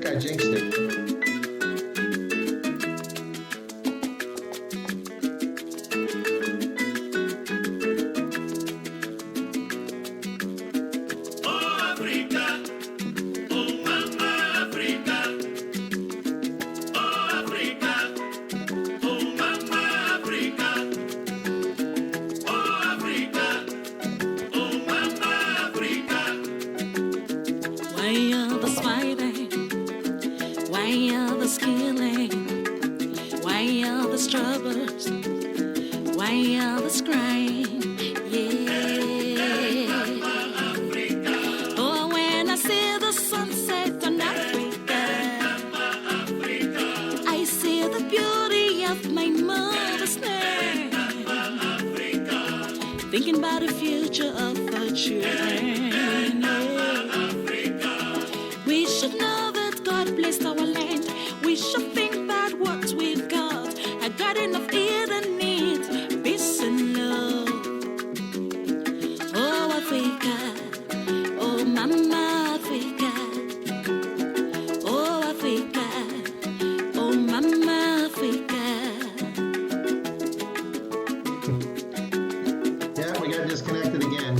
I jinxed it. Thinking about the future of our children. We should know that God blessed our land. We should think about what we've got. I got enough here that needs peace and love. Oh, Africa. Oh, Mama Africa. Oh, Africa. Oh, Mama Africa. Disconnected again.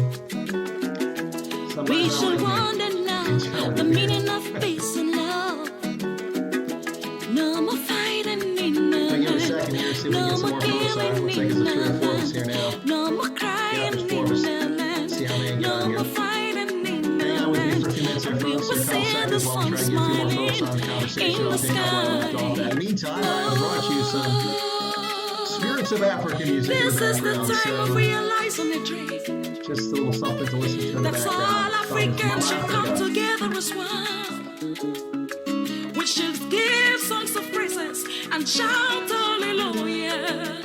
We should wonder now the meaning of peace and love. No more fighting in the night. No more killing in the night. No more crying in the land. No more fighting in the land. And we will see the sun smiling in the sky. Meantime, I brought you some Spirits of Africa music. This is the time of realizing the dream. Just a little something to listen to in the That's background. all Africans should come together as one. We should give songs of praises and shout hallelujah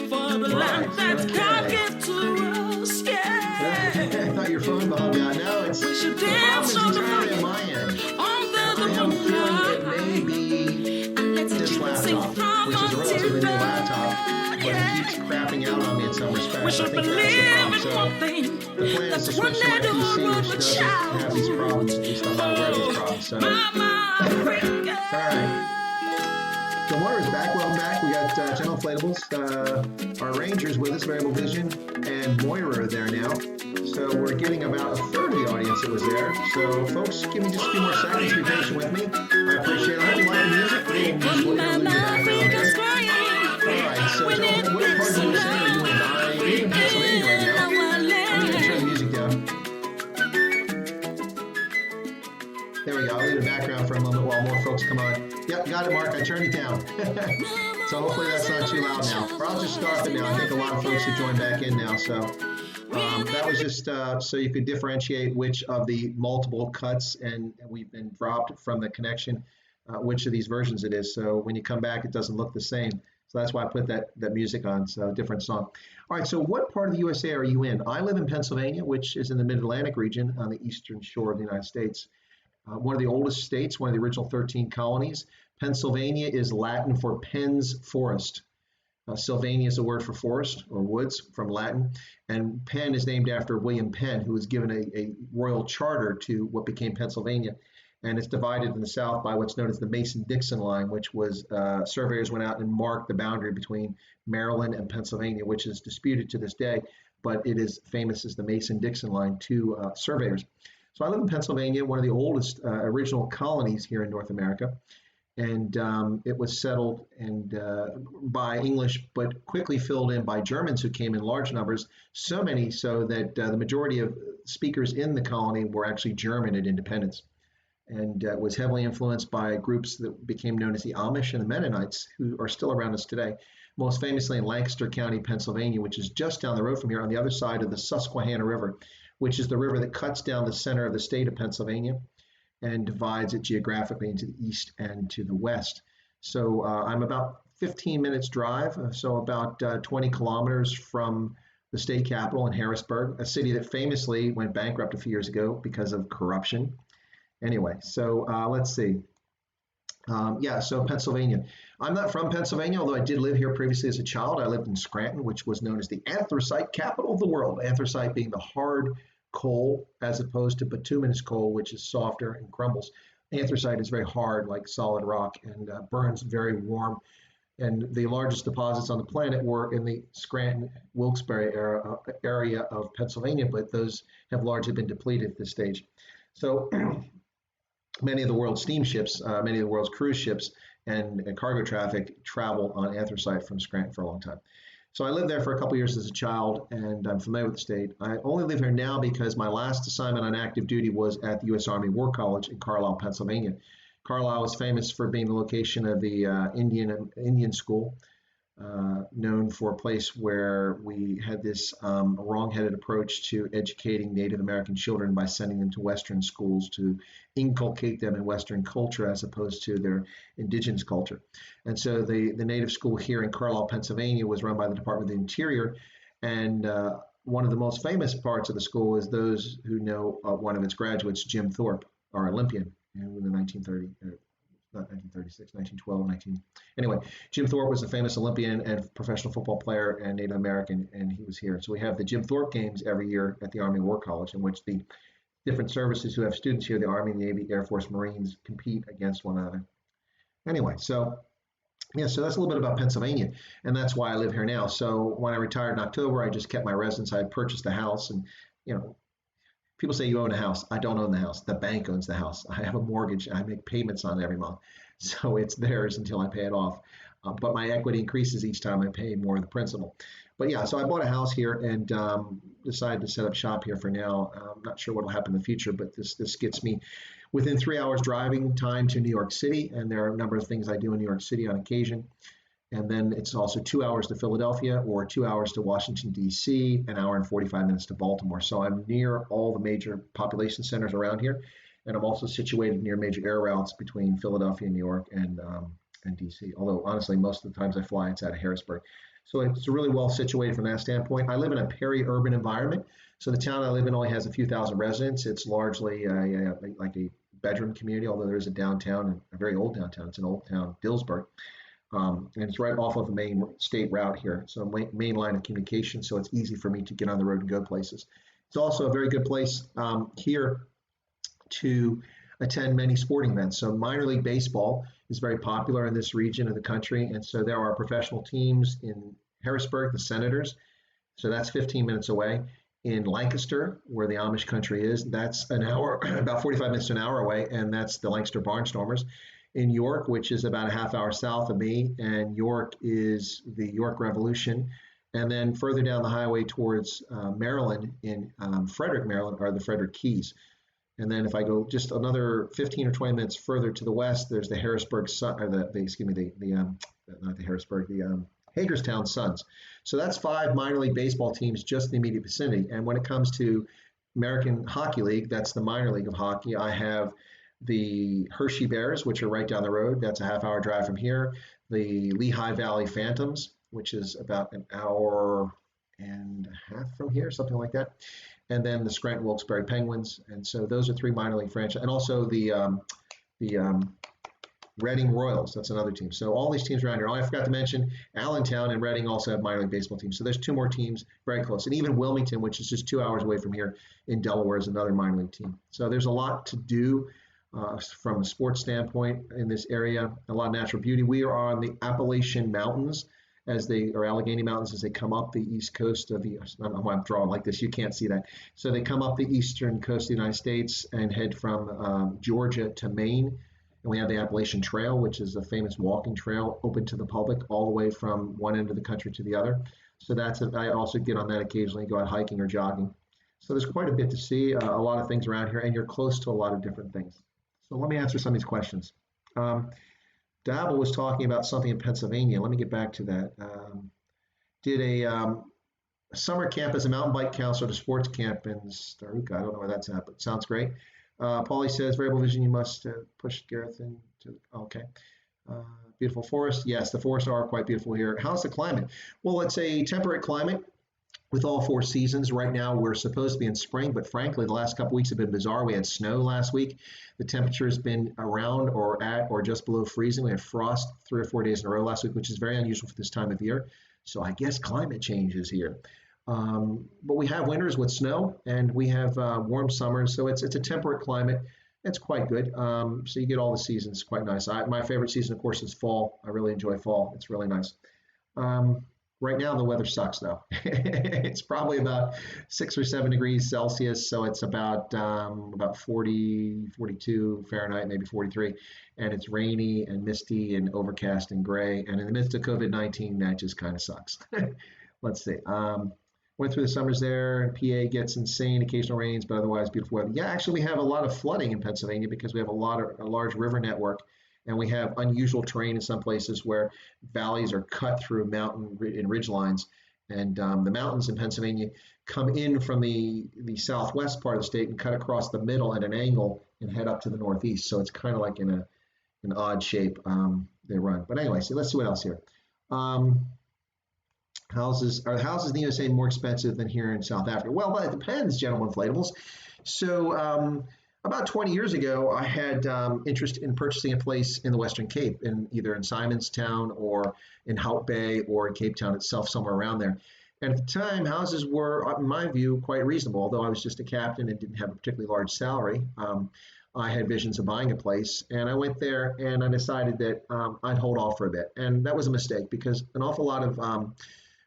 for the land that God gave to us. Yeah. I thought your phone bugged out. No, it's we should dance on the fire on my end. Under the moonlight. It may be this laptop, which is a relatively new laptop, but it keeps crapping out on me in some respects. We should believe in one thing. The plan is to switch to my PC, which doesn't have these problems, at least I'm not aware of these problems. So. All right. So Moira's back. Welcome back. We got General Inflatables, our Rangers with us, Variable Vision, and Moira are there now. So we're getting about a third of the audience that was there. So folks, give me just a few more seconds. Be patient with me. I appreciate it. I hope you like the music. We'll just wait All right. So what part of the USA are you in? I'm in Pennsylvania right now. I'm going to turn the music down. There we go. I'll leave the background for a moment while more folks come on. Yep, got it, Mark. I turned it down. So hopefully that's not too loud now. Or I'll just start it now. I think a lot of folks have joined back in now. So that was just so you could differentiate which of the multiple cuts, and we've been dropped from the connection, which of these versions it is. So when you come back, it doesn't look the same. So that's why I put that music on, so different song. All right, so what part of the USA are you in? I live in Pennsylvania, which is in the Mid-Atlantic region on the eastern shore of the United States. One of the oldest states, one of the original 13 colonies. Pennsylvania is Latin for Penn's Forest. Sylvania is a word for forest or woods from Latin. And Penn is named after William Penn, who was given a royal charter to what became Pennsylvania. And it's divided in the south by what's known as the Mason-Dixon line, which was surveyors went out and marked the boundary between Maryland and Pennsylvania, which is disputed to this day, but it is famous as the Mason-Dixon line to surveyors. So I live in Pennsylvania, one of the oldest original colonies here in North America, and it was settled by English, but quickly filled in by Germans who came in large numbers, so many so that the majority of speakers in the colony were actually German at independence. And was heavily influenced by groups that became known as the Amish and the Mennonites, who are still around us today, most famously in Lancaster County, Pennsylvania, which is just down the road from here on the other side of the Susquehanna River, which is the river that cuts down the center of the state of Pennsylvania and divides it geographically into the east and to the west. So I'm about 15 minutes drive, so about 20 kilometers from the state capital in Harrisburg, a city that famously went bankrupt a few years ago because of corruption. Anyway, so let's see. So Pennsylvania. I'm not from Pennsylvania, although I did live here previously as a child. I lived in Scranton, which was known as the anthracite capital of the world. Anthracite being the hard coal as opposed to bituminous coal, which is softer and crumbles. Anthracite is very hard, like solid rock, and burns very warm. And the largest deposits on the planet were in the Scranton, Wilkes-Barre area of Pennsylvania, but those have largely been depleted at this stage. So many of the world's steamships, many of the world's cruise ships, and cargo traffic travel on anthracite from Scranton for a long time. So I lived there for a couple years as a child, and I'm familiar with the state. I only live here now because my last assignment on active duty was at the U.S. Army War College in Carlisle, Pennsylvania. Carlisle is famous for being the location of the Indian school, known for a place where we had this wrong-headed approach to educating Native American children by sending them to Western schools to inculcate them in Western culture as opposed to their indigenous culture. And so the Native school here in Carlisle, Pennsylvania was run by the Department of the Interior. And one of the most famous parts of the school is those who know one of its graduates, Jim Thorpe, our Olympian, in the 1930s. Not 1936, 1912, Anyway, Jim Thorpe was a famous Olympian and professional football player and Native American, and he was here. So we have the Jim Thorpe games every year at the Army War College, in which the different services who have students here, the Army, Navy, Air Force, Marines, compete against one another. Anyway, so that's a little bit about Pennsylvania, and that's why I live here now. So when I retired in October, I just kept my residence. I had purchased a house, and people say you own a house. I don't own the house. The bank owns the house. I have a mortgage. I make payments on it every month. So it's theirs until I pay it off. But my equity increases each time I pay more of the principal. But yeah, so I bought a house here and decided to set up shop here for now. I'm not sure what will happen in the future, but this gets me within 3 hours driving time to New York City. And there are a number of things I do in New York City on occasion. And then it's also 2 hours to Philadelphia or 2 hours to Washington, D.C., an hour and 45 minutes to Baltimore. So I'm near all the major population centers around here. And I'm also situated near major air routes between Philadelphia, New York, and D.C. Although, honestly, most of the times I fly, it's out of Harrisburg. So it's really well situated from that standpoint. I live in a peri-urban environment. So the town I live in only has a few thousand residents. It's largely like a bedroom community, although there is a downtown, a very old downtown. It's an old town, Dillsburg. And it's right off of the main state route here. So main line of communication, so it's easy for me to get on the road and go places. It's also a very good place here to attend many sporting events. So minor league baseball is very popular in this region of the country. And so there are professional teams in Harrisburg, the Senators. So that's 15 minutes away. In Lancaster, where the Amish country is, that's an hour, about 45 minutes to an hour away, and that's the Lancaster Barnstormers. In York, which is about a half hour south of me, and York is the York Revolution. And then further down the highway towards Maryland, in Frederick, Maryland, are the Frederick Keys. And then if I go just another 15 or 20 minutes further to the west, there's the Harrisburg Sun, or not the Harrisburg, the Hagerstown Suns. So that's 5 minor league baseball teams just in the immediate vicinity. And when it comes to American Hockey League, that's the minor league of hockey, I have the Hershey Bears, which are right down the road. That's a half hour drive from here. The Lehigh Valley Phantoms, which is about an hour and a half from here, something like that. And then the Scranton Wilkes-Barre Penguins. And so those are 3 minor league franchises. And also the Reading Royals. That's another team. So all these teams around here. Oh, I forgot to mention Allentown and Reading also have minor league baseball teams. So there's 2 more teams very close. And even Wilmington, which is just 2 hours away from here in Delaware, is another minor league team. So there's a lot to do from a sports standpoint in this area, a lot of natural beauty. We are on the Appalachian Mountains, or Allegheny Mountains, as they come up the east coast of the, I'm drawing like this, you can't see that. So they come up the eastern coast of the United States and head from Georgia to Maine. And we have the Appalachian Trail, which is a famous walking trail open to the public all the way from one end of the country to the other. So I also get on that occasionally, go out hiking or jogging. So there's quite a bit to see, a lot of things around here, and you're close to a lot of different things. So let me answer some of these questions. Dabble was talking about something in Pennsylvania. Let me get back to that. Did a summer camp as a mountain bike counselor at a sports camp in Staruka. I don't know where that's at, but sounds great. Paulie says, variable vision, you must push Gareth into, okay. Beautiful forest. Yes, the forests are quite beautiful here. How's the climate? Well, it's a temperate climate with all 4 seasons. Right now, we're supposed to be in spring, but frankly, the last couple weeks have been bizarre. We had snow last week. The temperature has been around or at or just below freezing. We had frost 3 or 4 days in a row last week, which is very unusual for this time of year. So I guess climate change is here. But we have winters with snow, and we have warm summers. So it's a temperate climate. It's quite good. So you get all the seasons, quite nice. My favorite season, of course, is fall. I really enjoy fall. It's really nice. Um, right now, the weather sucks though. It's probably about 6 or 7 degrees Celsius, so it's about 40, 42 Fahrenheit, maybe 43, and it's rainy and misty and overcast and gray. And in the midst of COVID-19, that just kind of sucks. Let's see. Went through the summers there, and PA gets insane occasional rains, but otherwise beautiful weather. Yeah, actually, we have a lot of flooding in Pennsylvania because we have a large river network, and we have unusual terrain in some places where valleys are cut through mountain and ridge lines, and the mountains in Pennsylvania come in from the southwest part of the state and cut across the middle at an angle and head up to the northeast. So it's kind of like in an odd shape they run. But anyway, so let's see what else here. Um, houses in the USA more expensive than here in South Africa? Well, it depends, General Inflatables. So about 20 years ago, I had interest in purchasing a place in the Western Cape, either in Simonstown or in Hout Bay or in Cape Town itself, somewhere around there. And at the time, houses were, in my view, quite reasonable. Although I was just a captain and didn't have a particularly large salary, I had visions of buying a place, and I went there and I decided that I'd hold off for a bit. And that was a mistake because an awful lot of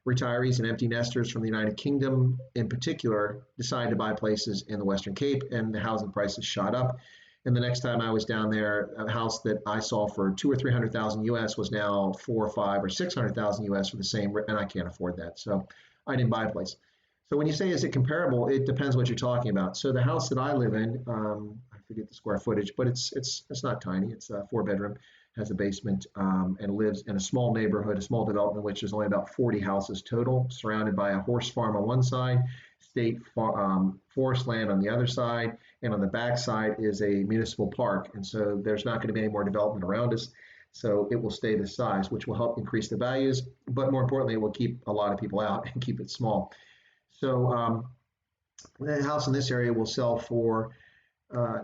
retirees and empty nesters from the United Kingdom in particular decided to buy places in the Western Cape, and the housing prices shot up. And the next time I was down there, a house that I saw for 200,000 or 300,000 US was now 4 or 5 or 600,000 US for the same, and I can't afford that, so I didn't buy a place. So when you say is it comparable, it depends what you're talking about. So the house that I live in, I forget the square footage, but it's not tiny. It's a 4 bedroom, has a basement, and lives in a small neighborhood, a small development, which is only about 40 houses total, surrounded by a horse farm on one side, forest land on the other side, and on the back side is a municipal park. And so there's not going to be any more development around us. So it will stay this size, which will help increase the values, but more importantly, it will keep a lot of people out and keep it small. So the house in this area will sell for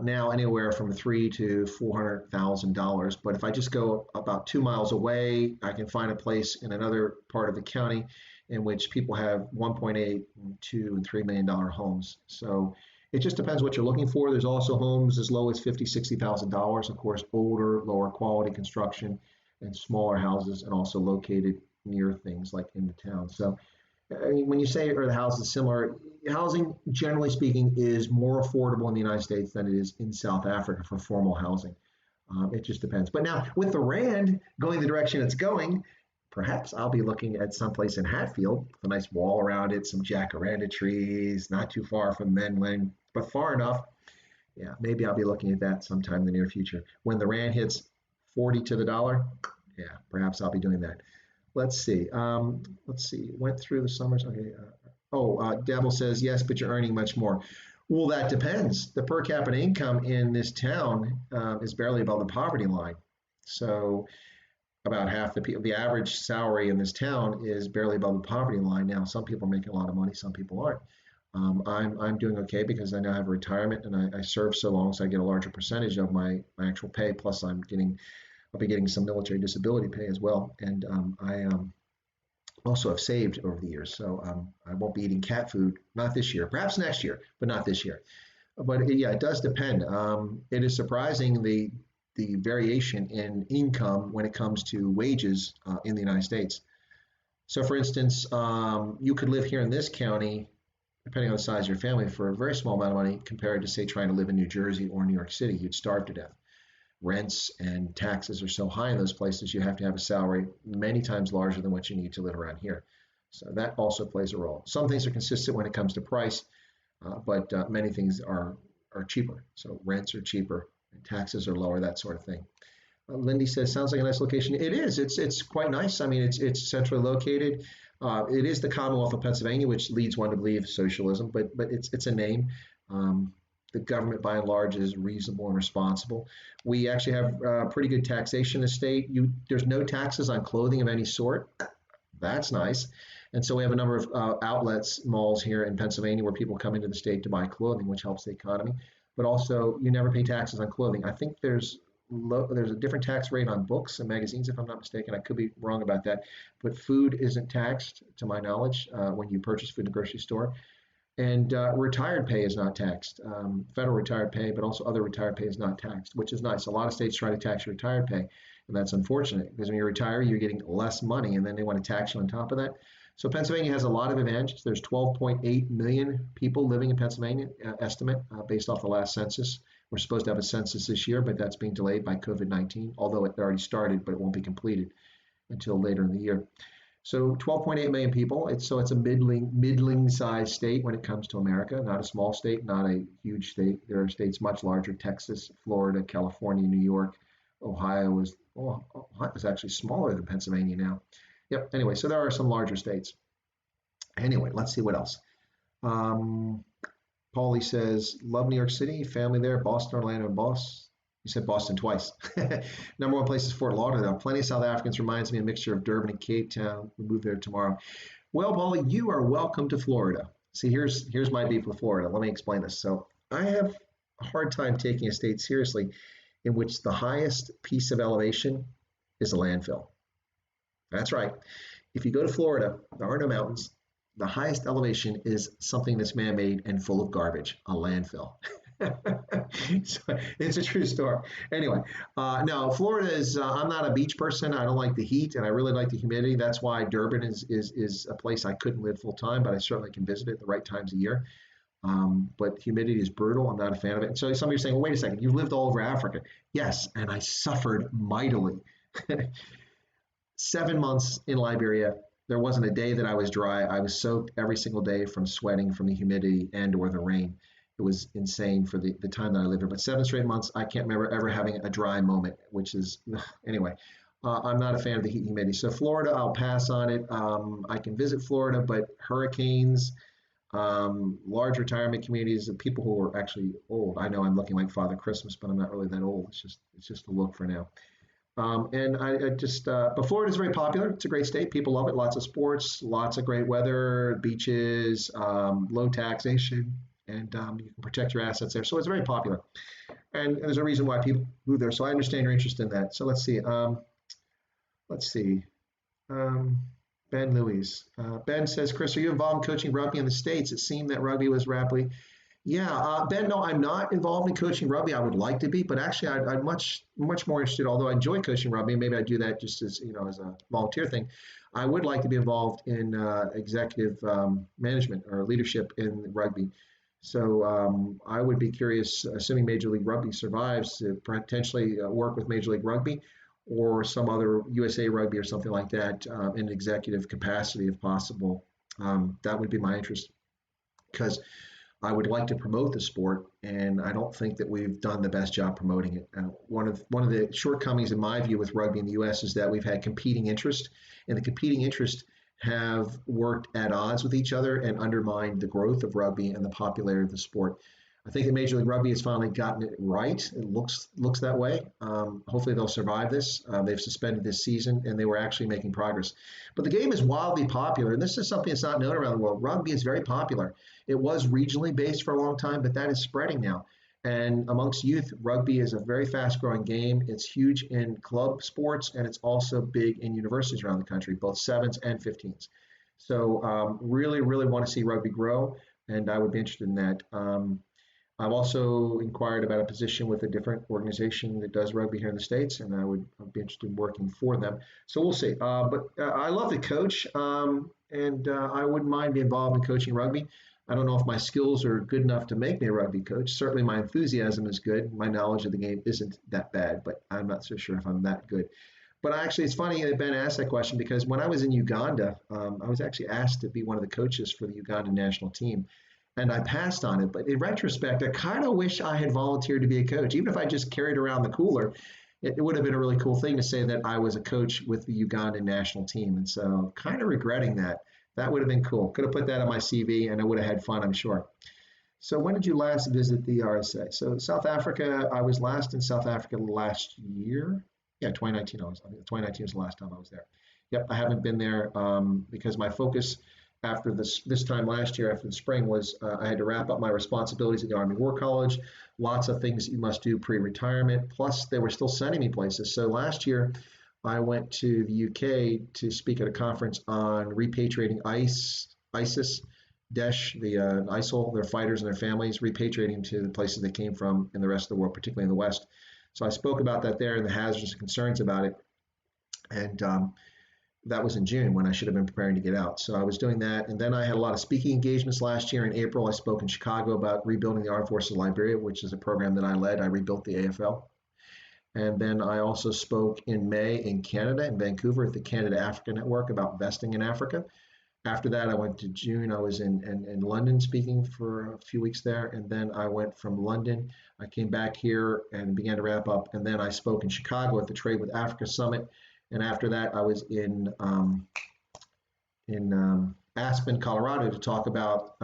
now anywhere from $300,000 to $400,000. But if I just go about 2 miles away, I can find a place in another part of the county in which people have 1.8, 2, and $3 million homes. So it just depends what you're looking for. There's also homes as low as $50,000, $60,000. Of course, older, lower quality construction and smaller houses, and also located near things like in the town. So when you say are the houses similar, housing, generally speaking, is more affordable in the United States than it is in South Africa for formal housing. It just depends. But now, with the rand going the direction it's going, perhaps I'll be looking at someplace in Hatfield with a nice wall around it, some jacaranda trees, not too far from Menlyn, but far enough. Yeah, maybe I'll be looking at that sometime in the near future. When the rand hits 40 to the dollar, yeah, perhaps I'll be doing that. Let's see. Went through the summers. Okay. Dabble says, yes, but you're earning much more. Well, that depends. The per capita income in this town is barely above the poverty line. So about half the people, the average salary in this town is barely above the poverty line. Now, some people are making a lot of money, some people aren't. I'm doing okay because I now have a retirement and I serve so long, so I get a larger percentage of my actual pay. Plus, I'll be getting some military disability pay as well. And I also have saved over the years, so I won't be eating cat food, not this year, perhaps next year, but not this year. But yeah, it does depend. It is surprising the variation in income when it comes to wages in the United States. So for instance, you could live here in this county, depending on the size of your family, for a very small amount of money compared to, say, trying to live in New Jersey or New York City. You'd starve to death. Rents and taxes are so high in those places, you have to have a salary many times larger than what you need to live around here. So that also plays a role. Some things are consistent when it comes to price, but many things are cheaper. So rents are cheaper, and taxes are lower, that sort of thing. Lindy says, sounds like a nice location. It is. It's quite nice. I mean, it's centrally located. It is the Commonwealth of Pennsylvania, which leads one to believe socialism, but it's a name. The government, by and large, is reasonable and responsible. We actually have pretty good taxation in the state. There's no taxes on clothing of any sort. That's nice. And so we have a number of outlets, malls here in Pennsylvania where people come into the state to buy clothing, which helps the economy. But also, you never pay taxes on clothing. I think there's a different tax rate on books and magazines, if I'm not mistaken. I could be wrong about that. But food isn't taxed, to my knowledge, when you purchase food in the grocery store. And retired pay is not taxed. Federal retired pay, but also other retired pay is not taxed, which is nice. A lot of states try to tax your retired pay, and that's unfortunate because when you retire, you're getting less money, and then they want to tax you on top of that. So Pennsylvania has a lot of advantages. There's 12.8 million people living in Pennsylvania, estimate based off the last census. We're supposed to have a census this year, but that's being delayed by COVID-19, although it already started, but it won't be completed until later in the year. So 12.8 million people. It's a middling sized state when it comes to America. Not a small state, not a huge state. There are states much larger: Texas, Florida, California, New York, Ohio is actually smaller than Pennsylvania now. Yep. Anyway, so there are some larger states. Anyway, let's see what else. Paulie says, love New York City, family there, Boston, Orlando, and Boston. You said Boston twice. Number one place is Fort Lauderdale. Plenty of South Africans. Reminds me of a mixture of Durban and Cape Town. We move there tomorrow. Well, Paulie, you are welcome to Florida. See, here's my beef with Florida. Let me explain this. So I have a hard time taking a state seriously in which the highest piece of elevation is a landfill. That's right. If you go to Florida, there are no mountains. The highest elevation is something that's man-made and full of garbage, a landfill. So, it's a true story. Anyway, no, Florida is, I'm not a beach person. I don't like the heat and I really like the humidity. That's why Durban is a place I couldn't live full time, but I certainly can visit it at the right times of year. But humidity is brutal. I'm not a fan of it. And so somebody's saying, well, wait a second, you've lived all over Africa. Yes, and I suffered mightily. 7 months in Liberia, there wasn't a day that I was dry. I was soaked every single day from sweating from the humidity and or the rain. It was insane for the time that I lived here. But 7 straight months, I can't remember ever having a dry moment, which is, anyway, I'm not a fan of the heat and humidity. So Florida, I'll pass on it. I can visit Florida, but hurricanes, large retirement communities of people who are actually old. I know I'm looking like Father Christmas, but I'm not really that old. It's just a look for now. But Florida is very popular. It's a great state. People love it. Lots of sports, lots of great weather, beaches, low taxation, and you can protect your assets there. So it's very popular. And there's a reason why people move there. So I understand your interest in that. So let's see. Ben Lewis. Ben says, Chris, are you involved in coaching rugby in the States? It seemed that rugby was rapidly. Yeah, Ben, no, I'm not involved in coaching rugby. I would like to be, but actually I'm much more interested, although I enjoy coaching rugby, maybe I do that just as, as a volunteer thing. I would like to be involved in executive management or leadership in rugby. So I would be curious, assuming Major League Rugby survives, to potentially work with Major League Rugby or some other USA Rugby or something like that in executive capacity if possible. That would be my interest because I would like to promote the sport, and I don't think that we've done the best job promoting it. One of the shortcomings, in my view, with rugby in the U.S. is that we've had competing interest, and the competing interest have worked at odds with each other and undermined the growth of rugby and the popularity of the sport. I think that Major League Rugby has finally gotten it right. It looks that way. Hopefully they'll survive this. They've suspended this season, and they were actually making progress. But the game is wildly popular, and this is something that's not known around the world. Rugby is very popular. It was regionally based for a long time, but that is spreading now. And amongst youth, rugby is a very fast-growing game. It's huge in club sports, and it's also big in universities around the country, both 7s and 15s. So really, really want to see rugby grow, and I would be interested in that. I've also inquired about a position with a different organization that does rugby here in the States, and I'd be interested in working for them. So we'll see. But I love to coach, and I wouldn't mind being involved in coaching rugby. I don't know if my skills are good enough to make me a rugby coach. Certainly my enthusiasm is good. My knowledge of the game isn't that bad, but I'm not so sure if I'm that good. But actually, it's funny that Ben asked that question because when I was in Uganda, I was actually asked to be one of the coaches for the Ugandan national team. And I passed on it. But in retrospect, I kind of wish I had volunteered to be a coach. Even if I just carried around the cooler, it would have been a really cool thing to say that I was a coach with the Ugandan national team. And so kind of regretting that. That would have been cool. Could have put that on my CV and I would have had fun, I'm sure. So when did you last visit the RSA? So South Africa, I was last in South Africa last year. Yeah, 2019. 2019 was the last time I was there. Yep, I haven't been there because my focus after this time last year, after the spring, was I had to wrap up my responsibilities at the Army War College. Lots of things you must do pre-retirement. Plus, they were still sending me places. So last year, I went to the UK to speak at a conference on repatriating ISIS Daesh, the ISIL, their fighters and their families, repatriating them to the places they came from in the rest of the world, particularly in the West. So I spoke about that there and the hazards and concerns about it. And that was in June when I should have been preparing to get out. So I was doing that. And then I had a lot of speaking engagements last year. In April, I spoke in Chicago about rebuilding the Armed Forces of Liberia, which is a program that I led. I rebuilt the AFL. And then I also spoke in May in Canada, in Vancouver, at the Canada Africa Network about investing in Africa. After that, I went to June. I was in London speaking for a few weeks there. And then I went from London. I came back here and began to wrap up. And then I spoke in Chicago at the Trade with Africa Summit. And after that, I was in Aspen, Colorado, to talk about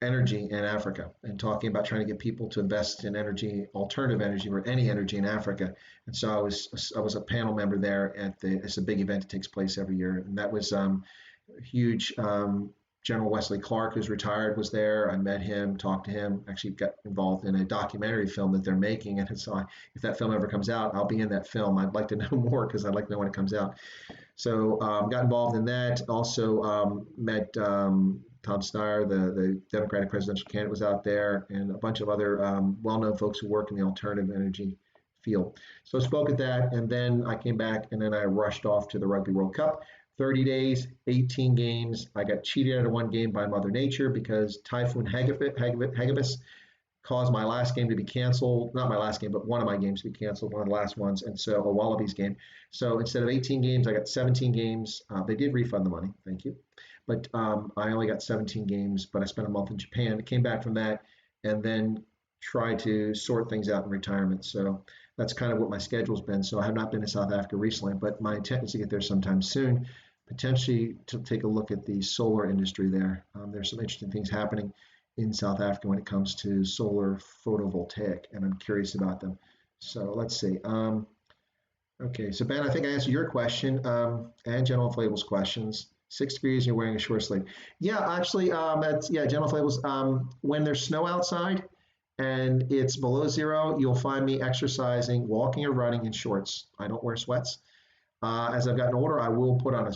energy in Africa and talking about trying to get people to invest in energy, alternative energy, or any energy in Africa. And so I was a panel member there it's a big event that takes place every year, and that was huge. General Wesley Clark, who's retired, was there. I met him, talked to him, actually got involved in a documentary film that they're making. And so if that film ever comes out, I'll be in that film. I'd like to know more because I'd like to know when it comes out. So got involved in that. Also met Tom Steyer, the Democratic presidential candidate, was out there, and a bunch of other well-known folks who work in the alternative energy field. So I spoke at that, and then I came back, and then I rushed off to the Rugby World Cup. 30 days, 18 games. I got cheated out of one game by Mother Nature because Typhoon Hagibis caused my last game to be canceled. Not my last game, but one of my games to be canceled, one of the last ones, and so a Wallabies game. So instead of 18 games, I got 17 games. They did refund the money, thank you. But I only got 17 games, but I spent a month in Japan, came back from that, and then tried to sort things out in retirement. So that's kind of what my schedule's been. So I have not been to South Africa recently, but my intent is to get there sometime soon, potentially to take a look at the solar industry there. There's some interesting things happening in South Africa when it comes to solar photovoltaic, and I'm curious about them. So let's see. Okay, so Ben, I think I answered your question and General Flabel's questions. 6 degrees, you're wearing a short sleeve. Yeah, actually, General Flabel's. When there's snow outside and it's below zero, you'll find me exercising, walking or running in shorts. I don't wear sweats. As I've gotten older, I will put on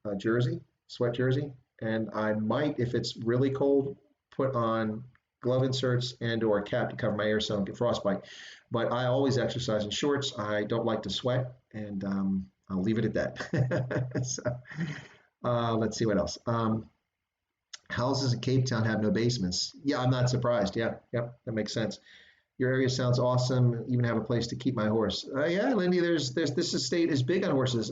a jersey, sweat jersey, and I might, if it's really cold, put on glove inserts and or a cap to cover my ears so I don't get frostbite. But I always exercise in shorts. I don't like to sweat, and I'll leave it at that. So, let's see what else. Houses in Cape Town have no basements. Yeah, I'm not surprised. Yeah, yep, that makes sense. Your area sounds awesome. Even have a place to keep my horse. Yeah, Lindy, this estate is big on horses.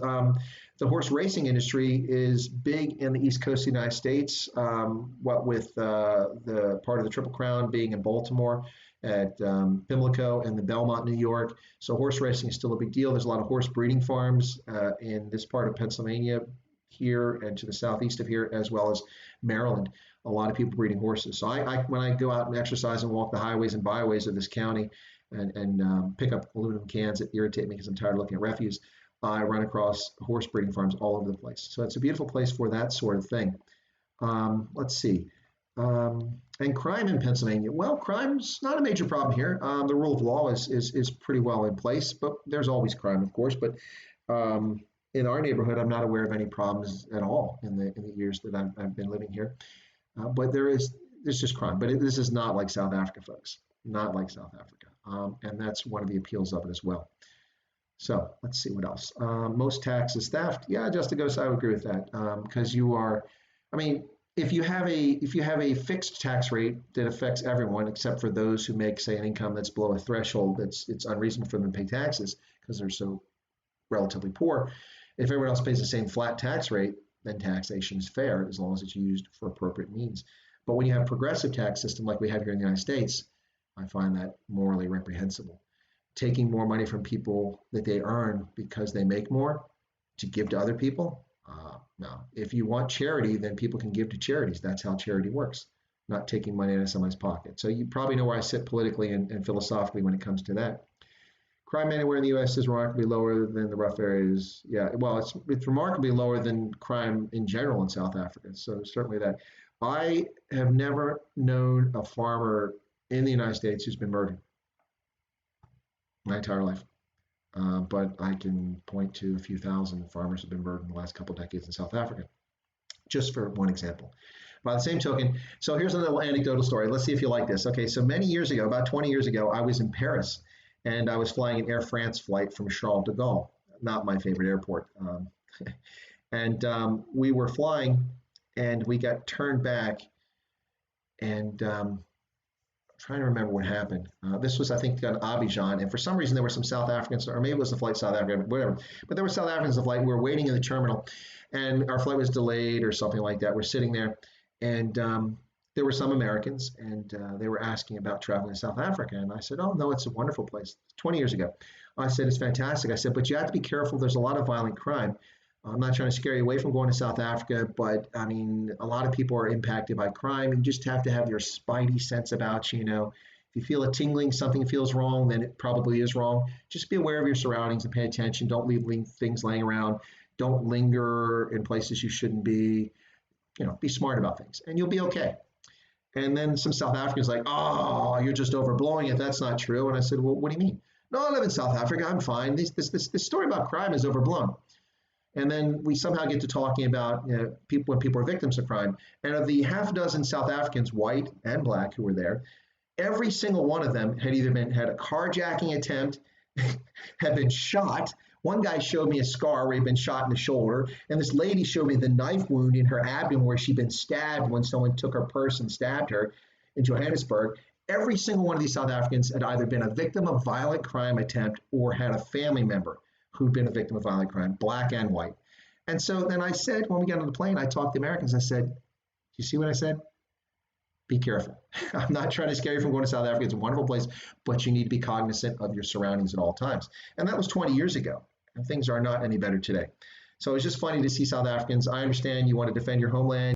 The horse racing industry is big in the East Coast of the United States. What with the part of the Triple Crown being in Baltimore, at Pimlico and the Belmont, New York. So horse racing is still a big deal. There's a lot of horse breeding farms in this part of Pennsylvania here and to the southeast of here, as well as Maryland. A lot of people breeding horses. So when I go out and exercise and walk the highways and byways of this county and pick up aluminum cans that irritate me because I'm tired of looking at refuse, I run across horse breeding farms all over the place. So it's a beautiful place for that sort of thing. Let's see. And crime in Pennsylvania. Well, crime's not a major problem here. The rule of law is pretty well in place, but there's always crime, of course. But in our neighborhood, I'm not aware of any problems at all in the years that I've been living here. But there's just crime. But this is not like South Africa, folks. Not like South Africa. And that's one of the appeals of it as well. So let's see what else. Most taxes theft. Yeah, just to go, so I would agree with that. Because you are, I mean, if you have a fixed tax rate that affects everyone except for those who make, say, an income that's below a threshold, it's unreasonable for them to pay taxes because they're so relatively poor. If everyone else pays the same flat tax rate, then taxation is fair as long as it's used for appropriate means. But when you have a progressive tax system like we have here in the United States, I find that morally reprehensible. Taking more money from people that they earn because they make more to give to other people, no. If you want charity, then people can give to charities. That's how charity works, not taking money out of somebody's pocket. So you probably know where I sit politically and philosophically when it comes to that. Crime anywhere in the U.S. is remarkably lower than the rough areas. Yeah, well, it's remarkably lower than crime in general in South Africa. So certainly that. I have never known a farmer in the United States who's been murdered my entire life. But I can point to a few thousand farmers who have been murdered in the last couple of decades in South Africa, just for one example. By the same token, so here's a little anecdotal story. Let's see if you like this. Okay, so many years ago, about 20 years ago, I was in Paris, and I was flying an Air France flight from Charles de Gaulle, not my favorite airport. And we were flying, and we got turned back, and trying to remember what happened. This was, I think, on Abidjan, and for some reason there were some South Africans, or maybe it was the flight South Africa, whatever. But there were South Africans on the flight. We were waiting in the terminal, and our flight was delayed or something like that. We're sitting there, and there were some Americans, and they were asking about traveling to South Africa, and I said, "Oh no, it's a wonderful place." 20 years ago, I said it's fantastic. I said, but you have to be careful. There's a lot of violent crime. I'm not trying to scare you away from going to South Africa, but I mean, a lot of people are impacted by crime. You just have to have your spidey sense about you. You know, if you feel a tingling, something feels wrong, then it probably is wrong. Just be aware of your surroundings and pay attention. Don't leave things laying around. Don't linger in places you shouldn't be. You know, be smart about things, and you'll be okay. And then some South Africans like, oh, you're just overblowing it. That's not true. And I said, well, what do you mean? No, I live in South Africa. I'm fine. This story about crime is overblown. And then we somehow get to talking about people when people are victims of crime. And of the half dozen South Africans, white and black, who were there, every single one of them had either had a carjacking attempt, had been shot. One guy showed me a scar where he'd been shot in the shoulder, and this lady showed me the knife wound in her abdomen where she'd been stabbed when someone took her purse and stabbed her in Johannesburg. Every single one of these South Africans had either been a victim of violent crime attempt or had a family member who'd been a victim of violent crime, black and white. And so then I said, when we got on the plane, I talked to Americans. I said, you see what I said? Be careful. I'm not trying to scare you from going to South Africa. It's a wonderful place, but you need to be cognizant of your surroundings at all times. And that was 20 years ago, and things are not any better today. So it's just funny to see South Africans. I understand you want to defend your homeland.